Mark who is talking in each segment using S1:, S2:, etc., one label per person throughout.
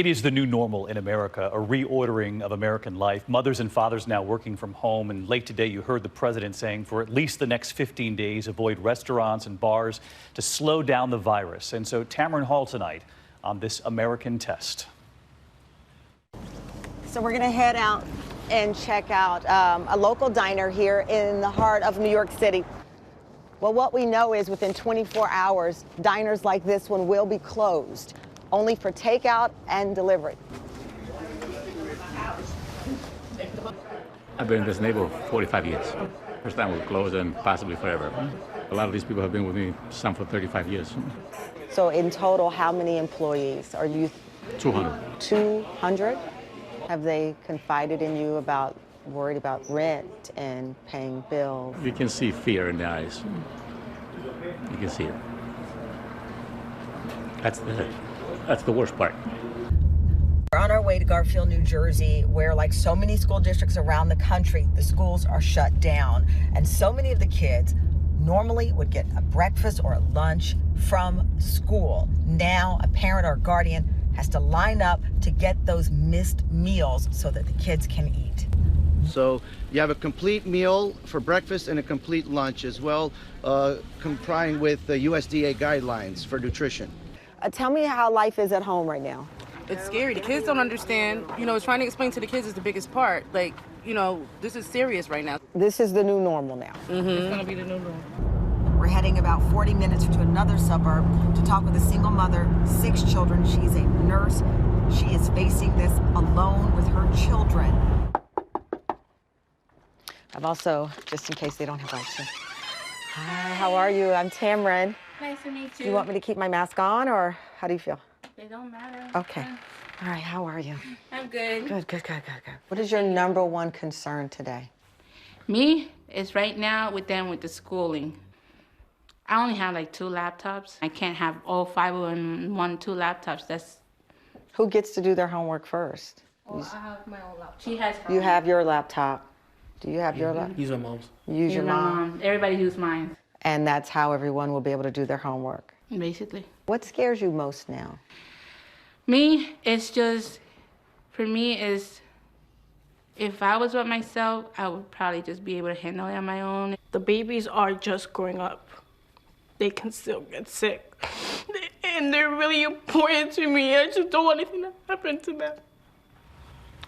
S1: It is the new normal in America, a reordering of American life. Mothers and fathers now working from home. And late today, you heard the president saying for at least the next 15 days, avoid restaurants and bars to slow down the virus. And so Tamron Hall tonight on this American test.
S2: So we're going to head out and check out a local diner here in the heart of New York City. Well, what we know is within 24 hours, diners like this one will be closed, only for takeout and delivery.
S3: I've been in this neighborhood for 45 years. First time we'll close and possibly forever. A lot of these people have been with me, some for 35 years.
S2: So in total, how many employees are you?
S3: 200.
S2: 200? Have they confided in you about worried about rent and paying bills?
S3: You can see fear in their eyes. You can see it. That's the worst part.
S2: We're on our way to Garfield, New Jersey, where, like so many school districts around the country, the schools are shut down. And so many of the kids normally would get a breakfast or a lunch from school. Now, a parent or guardian has to line up to get those missed meals so that the kids can eat.
S4: So you have a complete meal for breakfast and a complete lunch as well, complying with the USDA guidelines for nutrition.
S2: Tell me how life is at home right now.
S5: It's scary. The kids don't understand. You know, trying to explain to the kids is the biggest part. Like, you know, this is serious right now.
S2: This is the new normal now.
S5: It's gonna be the new normal.
S2: We're heading about 40 minutes to another suburb to talk with a single mother, 6 children. She's a nurse. She is facing this alone with her children. I've also, just in case they don't have lights. Hi, how are you? I'm Tamron.
S6: Nice to meet you.
S2: Do you want me to keep my mask on, or how do you feel?
S6: They don't matter.
S2: Okay. All right, how are you?
S6: I'm good.
S2: Good. What is your number one concern today?
S6: Me is right now with the schooling. I only have like 2 laptops. I can't have all 5 of them in 2 laptops. That's.
S2: Who gets to do their homework first?
S6: Well, I have my own laptop. She has her
S2: You
S6: own.
S2: have your laptop. Do you have your laptop?
S7: Use my mom's.
S2: Use your
S6: My
S2: mom.
S6: Everybody uses mine.
S2: And that's how everyone will be able to do their homework.
S6: Basically.
S2: What scares you most now?
S6: Me, it's just, for me, is if I was with myself, I would probably just be able to handle it on my own.
S8: The babies are just growing up. They can still get sick. And they're really important to me. I just don't want anything to happen to them.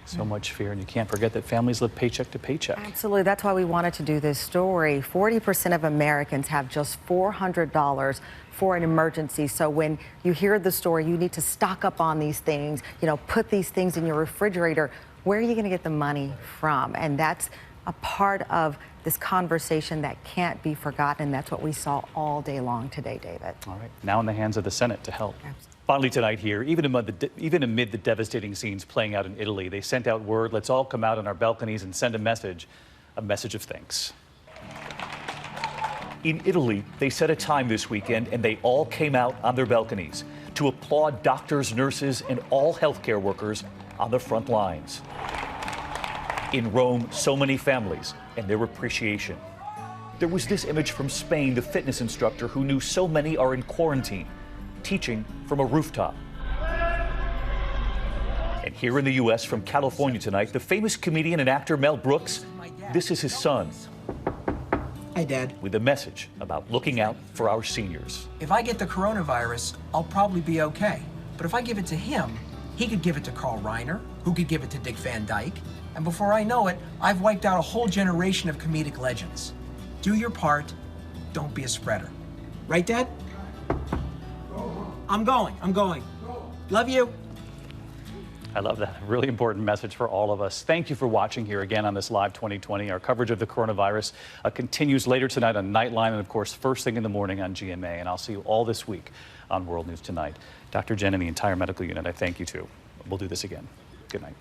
S1: So much fear, and you can't forget that families live paycheck to paycheck.
S2: Absolutely. That's why we wanted to do this story. 40% of Americans have just $400 for an emergency. So when you hear the story, you need to stock up on these things, put these things in your refrigerator. Where are you going to get the money from? And that's a part of this conversation that can't be forgotten. And that's what we saw all day long today, David.
S1: All right, now in the hands of the Senate to help.
S2: Absolutely.
S1: Finally tonight here, even amid the devastating scenes playing out in Italy, they sent out word, let's all come out on our balconies and send a message of thanks. In Italy, they set a time this weekend and they all came out on their balconies to applaud doctors, nurses, and all healthcare workers on the front lines. In Rome, so many families and their appreciation. There was this image from Spain, the fitness instructor who knew so many are in quarantine, teaching from a rooftop. And here in the U.S., from California tonight, the famous comedian and actor Mel Brooks, this is his son.
S7: Hi, Dad.
S1: With a message about looking out for our seniors.
S7: If I get the coronavirus, I'll probably be okay. But if I give it to him, he could give it to Carl Reiner, who could give it to Dick Van Dyke. And before I know it, I've wiped out a whole generation of comedic legends. Do your part. Don't be a spreader. Right, Dad? I'm going. Love you.
S1: I love that. A really important message for all of us. Thank you for watching here again on this Live 2020. Our coverage of the coronavirus continues later tonight on Nightline and, of course, first thing in the morning on GMA. And I'll see you all this week on World News Tonight. Dr. Jen and the entire medical unit, I thank you too. We'll do this again. Good night.